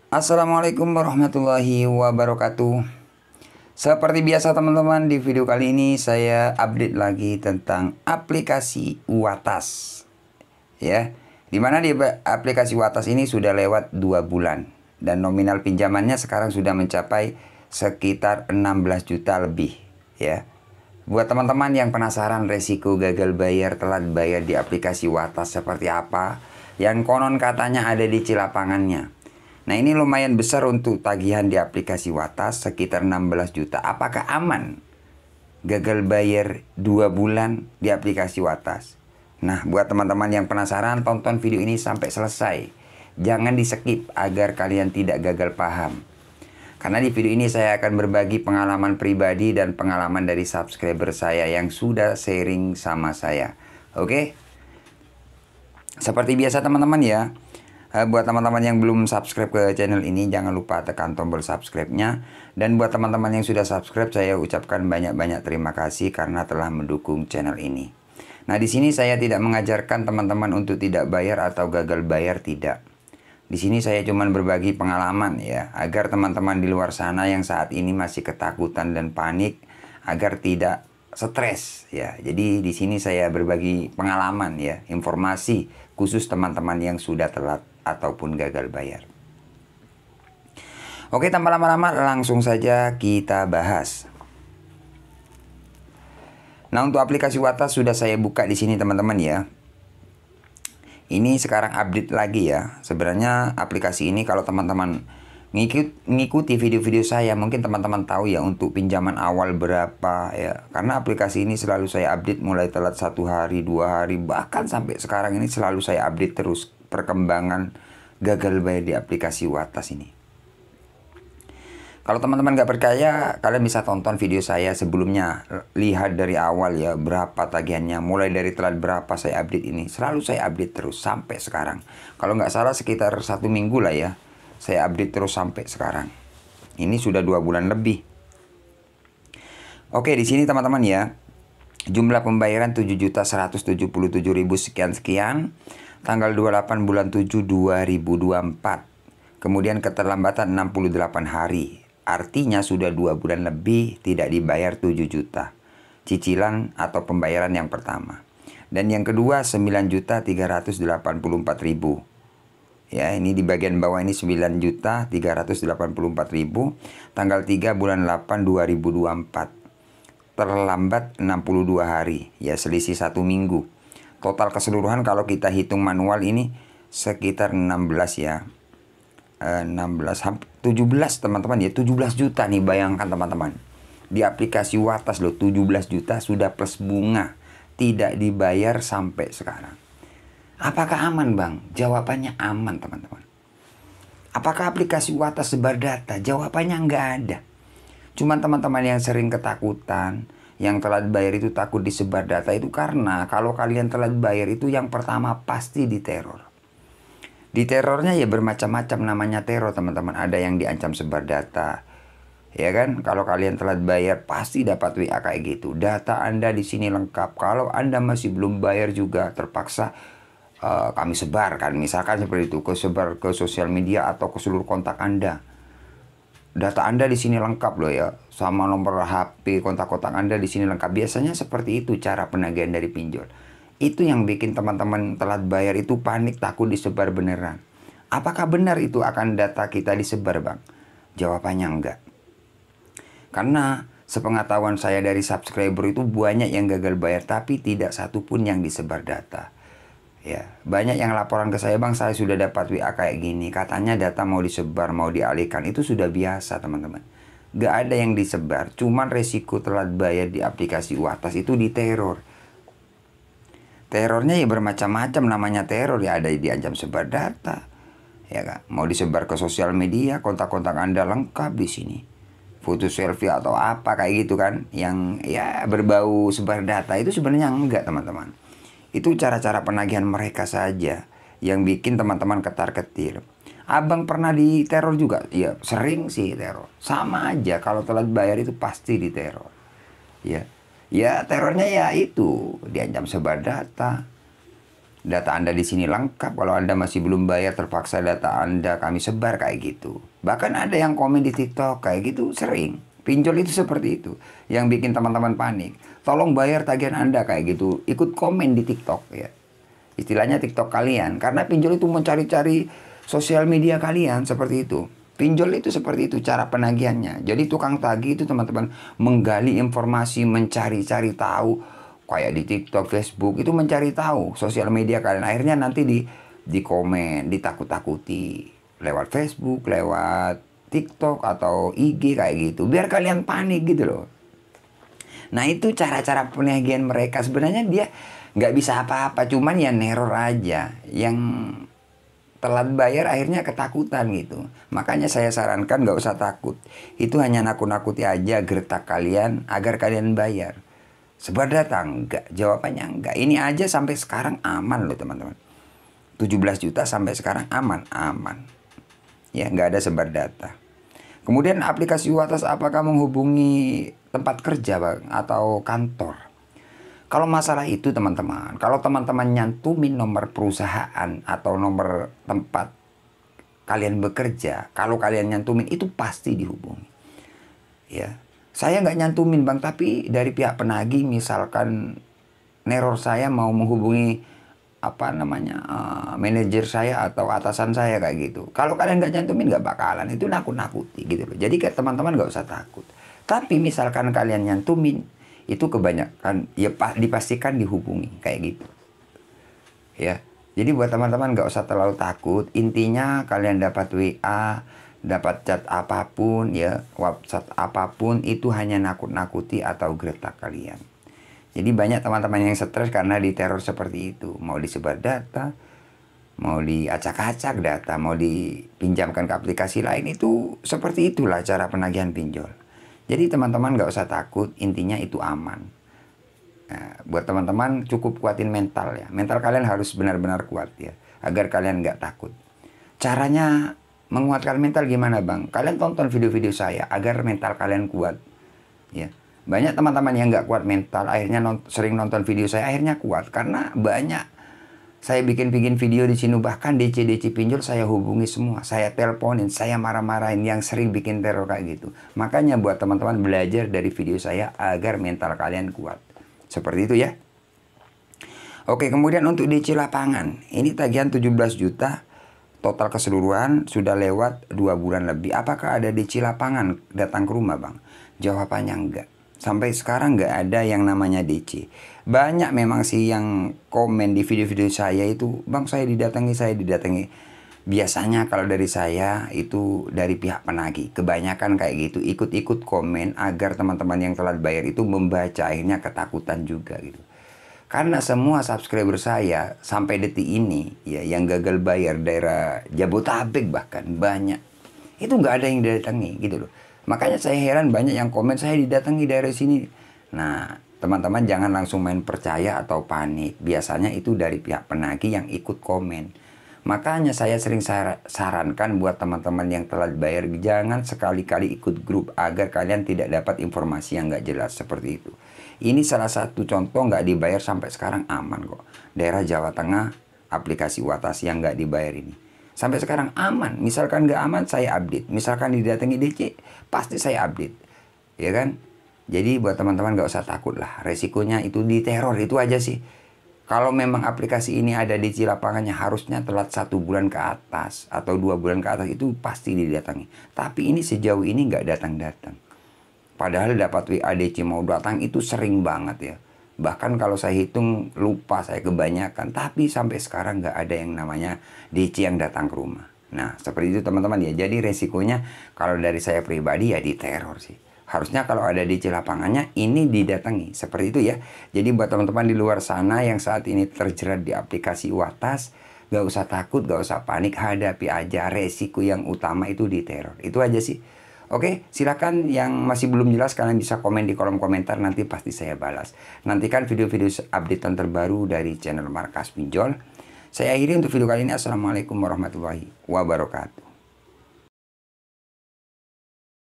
Assalamualaikum warahmatullahi wabarakatuh. Seperti biasa teman-teman, di video kali ini saya update lagi tentang aplikasi Watas. Ya, dimana di aplikasi Watas ini sudah lewat 2 bulan. Dan nominal pinjamannya sekarang sudah mencapai sekitar 16 juta lebih. Ya, buat teman-teman yang penasaran resiko gagal bayar, telat bayar di aplikasi Watas seperti apa, yang konon katanya ada di Cilapangannya. Nah, ini lumayan besar untuk tagihan di aplikasi Watas, sekitar 16 juta. Apakah aman gagal bayar 2 bulan di aplikasi Watas? Nah, buat teman-teman yang penasaran, tonton video ini sampai selesai. Jangan di-skip agar kalian tidak gagal paham. Karena di video ini saya akan berbagi pengalaman pribadi dan pengalaman dari subscriber saya yang sudah sharing sama saya. Oke? Seperti biasa teman-teman ya. Buat teman-teman yang belum subscribe ke channel ini, jangan lupa tekan tombol subscribe-nya. Dan buat teman-teman yang sudah subscribe, saya ucapkan banyak-banyak terima kasih karena telah mendukung channel ini. Nah, di sini saya tidak mengajarkan teman-teman untuk tidak bayar atau gagal bayar, tidak. Di sini saya cuma berbagi pengalaman ya, agar teman-teman di luar sana yang saat ini masih ketakutan dan panik, agar tidak stres ya. Jadi di sini saya berbagi pengalaman ya, informasi khusus teman-teman yang sudah telat ataupun gagal bayar. Oke, tanpa lama-lama langsung saja kita bahas. Nah, untuk aplikasi Watas sudah saya buka di sini teman-teman ya. Ini sekarang update lagi ya. Sebenarnya aplikasi ini kalau teman-teman ngikuti video-video saya, mungkin teman-teman tahu ya untuk pinjaman awal berapa ya. Karena aplikasi ini selalu saya update, mulai telat 1 hari, 2 hari, bahkan sampai sekarang ini selalu saya update terus perkembangan gagal bayar di aplikasi Watas ini. Kalau teman-teman nggak percaya, kalian bisa tonton video saya sebelumnya. Lihat dari awal ya, berapa tagihannya. Mulai dari telat berapa saya update ini. Selalu saya update terus sampai sekarang. Kalau nggak salah sekitar 1 minggu lah ya. Saya update terus sampai sekarang. Ini sudah 2 bulan lebih. Oke, di sini teman-teman ya. Jumlah pembayaran 7.177.000 sekian-sekian. Tanggal 28 bulan 7 2024. Kemudian keterlambatan 68 hari. Artinya sudah 2 bulan lebih tidak dibayar 7 juta. Cicilan atau pembayaran yang pertama. Dan yang kedua 9.384.000. Ya, ini di bagian bawah ini 9.384.000. Tanggal 3 bulan 8 2024. Terlambat 62 hari. Ya, selisih 1 minggu. Total keseluruhan kalau kita hitung manual ini sekitar 16 ya. 17 teman-teman ya, 17 juta nih, bayangkan teman-teman. Di aplikasi Watas loh, 17 juta sudah plus bunga, tidak dibayar sampai sekarang. Apakah aman bang? Jawabannya aman teman-teman. Apakah aplikasi Watas sebar data? Jawabannya nggak ada. Cuman teman-teman yang sering ketakutan, yang telat bayar itu takut disebar data itu karena kalau kalian telat bayar itu yang pertama pasti diteror. Diterornya ya bermacam-macam, namanya teror teman-teman. Ada yang diancam sebar data. Ya kan, kalau kalian telat bayar pasti dapat WA kayak gitu. Data Anda di sini lengkap. Kalau Anda masih belum bayar juga terpaksa kami sebarkan. Misalkan seperti itu, sebar ke sosial media atau ke seluruh kontak Anda. Data Anda di sini lengkap loh ya. Sama nomor HP, kontak-kontak Anda di sini lengkap. Biasanya seperti itu cara penagihan dari pinjol. Itu yang bikin teman-teman telat bayar itu panik, takut disebar beneran. Apakah benar itu akan data kita disebar bang? Jawabannya enggak. Karena sepengetahuan saya dari subscriber itu banyak yang gagal bayar tapi tidak satu pun yang disebar data. Ya, banyak yang laporan ke saya, bang saya sudah dapat WA kayak gini. Katanya data mau disebar, mau dialihkan. Itu sudah biasa teman-teman. Gak ada yang disebar. Cuman resiko telat bayar di aplikasi Watas itu diteror. Terornya ya bermacam-macam, namanya teror ya, ada diancam sebar data. Ya kan? Mau disebar ke sosial media, kontak-kontak Anda lengkap di sini. Foto selfie atau apa kayak gitu kan, yang ya berbau sebar data itu sebenarnya enggak teman-teman. Itu cara-cara penagihan mereka saja yang bikin teman-teman ketar-ketir. Abang pernah diteror juga? Ya sering sih teror. Sama aja kalau telat bayar itu pasti diteror. Ya. Ya terornya ya itu, diancam sebar data. Data Anda di sini lengkap. Kalau Anda masih belum bayar, terpaksa data Anda kami sebar, kayak gitu. Bahkan ada yang komen di TikTok kayak gitu sering. Pinjol itu seperti itu, yang bikin teman-teman panik. Tolong bayar tagihan Anda, kayak gitu. Ikut komen di TikTok ya. Istilahnya TikTok kalian. Karena pinjol itu mencari-cari sosial media kalian, seperti itu. Pinjol itu seperti itu cara penagihannya. Jadi tukang tagih itu teman-teman menggali informasi, mencari-cari tahu. Kayak di TikTok, Facebook, itu mencari tahu sosial media kalian. Akhirnya nanti di komen, ditakut-takuti. Lewat Facebook, lewat TikTok, atau IG kayak gitu. Biar kalian panik gitu loh. Nah itu cara-cara penagihan mereka. Sebenarnya dia nggak bisa apa-apa. Cuman ya neror aja. Yang telat bayar akhirnya ketakutan gitu. Makanya saya sarankan nggak usah takut. Itu hanya nakut-nakuti aja, gertak kalian agar kalian bayar. Sebar data enggak, jawabannya enggak. Ini aja sampai sekarang aman loh teman-teman. 17 juta sampai sekarang aman. Ya, nggak ada sebar data. Kemudian aplikasi Watas apakah menghubungi tempat kerja Bang, atau kantor? Kalau masalah itu teman-teman, kalau teman-teman nyantumin nomor perusahaan atau nomor tempat kalian bekerja, kalau kalian nyantumin itu pasti dihubungi. Ya. Saya nggak nyantumin Bang, tapi dari pihak penagih misalkan neror saya mau menghubungi manajer saya atau atasan saya kayak gitu. Kalau kalian nggak nyantumin nggak bakalan, itu nakut-nakuti gitu loh. Jadi teman-teman nggak usah takut. Tapi misalkan kalian nyantumin, itu kebanyakan ya dipastikan dihubungi kayak gitu. Ya. Jadi buat teman-teman nggak usah terlalu takut. Intinya kalian dapat WA, dapat chat apapun ya, WhatsApp apapun, itu hanya nakut-nakuti atau gertak kalian. Jadi banyak teman-teman yang stres karena diteror seperti itu. Mau disebar data, mau diacak-acak data, mau dipinjamkan ke aplikasi lain, itu seperti itulah cara penagihan pinjol. Jadi teman-teman nggak usah takut, intinya itu aman. Nah, buat teman-teman cukup kuatin mental ya. Mental kalian harus benar-benar kuat ya, agar kalian nggak takut. Caranya menguatkan mental gimana Bang? Kalian tonton video-video saya agar mental kalian kuat. Ya, banyak teman-teman yang nggak kuat mental, akhirnya sering nonton video saya, akhirnya kuat. Karena banyak saya bikin video di sini, bahkan DC pinjol saya hubungi semua, saya teleponin, saya marah-marahin yang sering bikin teror kayak gitu. Makanya buat teman-teman belajar dari video saya agar mental kalian kuat. Seperti itu ya. Oke, kemudian untuk DC lapangan, ini tagihan 17 juta. Total keseluruhan sudah lewat 2 bulan lebih. Apakah ada DC lapangan datang ke rumah Bang? Jawabannya enggak. Sampai sekarang nggak ada yang namanya DC. Banyak memang sih yang komen di video-video saya itu, Bang saya didatangi. Biasanya kalau dari saya itu dari pihak penagih. Kebanyakan kayak gitu, ikut-ikut komen agar teman-teman yang telat bayar itu membaca, akhirnya ketakutan juga gitu. Karena semua subscriber saya sampai detik ini ya yang gagal bayar daerah Jabotabek bahkan banyak. Itu nggak ada yang didatangi gitu loh. Makanya saya heran banyak yang komen saya didatangi daerah sini. Nah, teman-teman jangan langsung main percaya atau panik. Biasanya itu dari pihak penagih yang ikut komen. Makanya saya sering sarankan buat teman-teman yang telat bayar, jangan sekali-kali ikut grup agar kalian tidak dapat informasi yang nggak jelas seperti itu. Ini salah satu contoh nggak dibayar sampai sekarang aman kok. Daerah Jawa Tengah, aplikasi Watas yang nggak dibayar ini. Sampai sekarang aman. Misalkan nggak aman, saya update. Misalkan didatangi DC, pasti saya update. Ya kan? Jadi buat teman-teman nggak usah takut lah. Resikonya itu diteror, itu aja sih. Kalau memang aplikasi ini ada DC lapangannya, harusnya telat 1 bulan ke atas atau 2 bulan ke atas, itu pasti didatangi. Tapi ini sejauh ini nggak datang-datang. Padahal dapat WA DC mau datang itu sering banget ya. Bahkan kalau saya hitung lupa saya kebanyakan. Tapi sampai sekarang nggak ada yang namanya DC yang datang ke rumah. Nah seperti itu teman-teman ya. Jadi resikonya kalau dari saya pribadi ya diteror sih. Harusnya kalau ada DC lapangannya ini didatangi. Seperti itu ya. Jadi buat teman-teman di luar sana yang saat ini terjerat di aplikasi Watas, gak usah takut, gak usah panik. Hadapi aja, resiko yang utama itu diteror. Itu aja sih. Oke, silakan yang masih belum jelas kalian bisa komen di kolom komentar, nanti pasti saya balas. Nantikan video-video updatean terbaru dari channel Markas Pinjol. Saya akhiri untuk video kali ini. Assalamualaikum warahmatullahi wabarakatuh.